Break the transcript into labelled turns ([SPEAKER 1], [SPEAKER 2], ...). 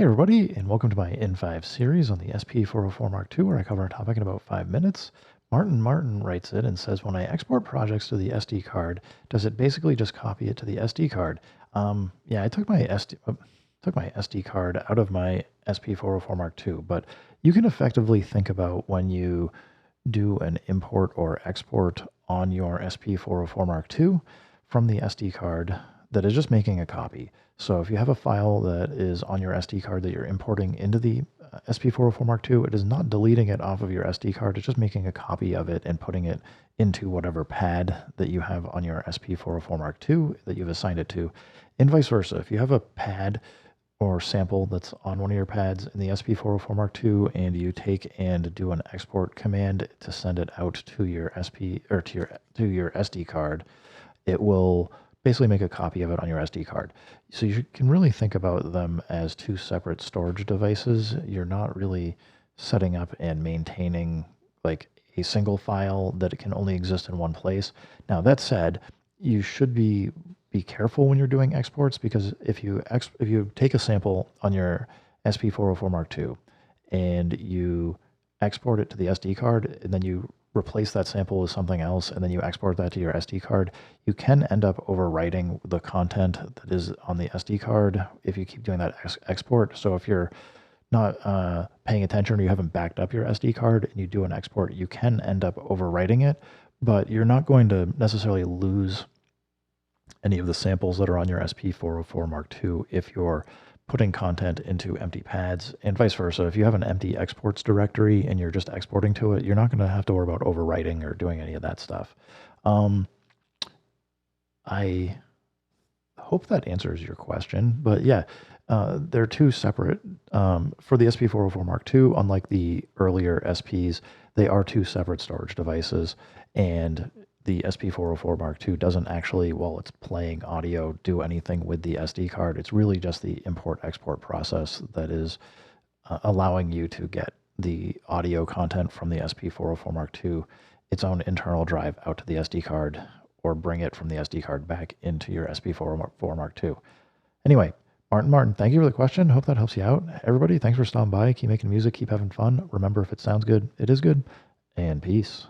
[SPEAKER 1] Hey everybody, and welcome to my N5 series on the SP404 Mark II, where I cover a topic in about 5 minutes. Martin writes it and says, when I export projects to the SD card, does it basically just copy it to the SD card? Yeah, I took my SD card out of my SP404 Mark II, but you can effectively think about when you do an import or export on your SP404 Mark II from the SD card that is just making a copy. So if you have a file that is on your SD card that you're importing into the SP404 Mark II, it is not deleting it off of your SD card. It's just making a copy of it and putting it into whatever pad that you have on your SP404 Mark II that you've assigned it to, and vice versa. If you have a pad or sample that's on one of your pads in the SP404 Mark II and you take and do an export command to send it out to your to your SD card, it will basically make a copy of it on your SD card. So you can really think about them as two separate storage devices. You're not really setting up and maintaining like a single file that it can only exist in one place. Now that said, you should be careful when you're doing exports, because if you take a sample on your SP404 Mark II and you export it to the SD card and then you replace that sample with something else and then you export that to your SD card, you can end up overwriting the content that is on the SD card if you keep doing that export. So if you're not paying attention or you haven't backed up your SD card and you do an export, you can end up overwriting it, but you're not going to necessarily lose any of the samples that are on your SP404 Mark II if you're putting content into empty pads, and vice versa. If you have an empty exports directory and you're just exporting to it, you're not going to have to worry about overwriting or doing any of that stuff. I hope that answers your question, but yeah, they're two separate. For the SP404 Mark II, unlike the earlier SPs, they are two separate storage devices, and the SP404 Mark II doesn't actually, while it's playing audio, do anything with the SD card. It's really just the import-export process that is allowing you to get the audio content from the SP404 Mark II, its own internal drive, out to the SD card, or bring it from the SD card back into your SP404 Mark II. Anyway, Martin, thank you for the question. Hope that helps you out. Everybody, thanks for stopping by. Keep making music, keep having fun. Remember, if it sounds good, it is good, and peace.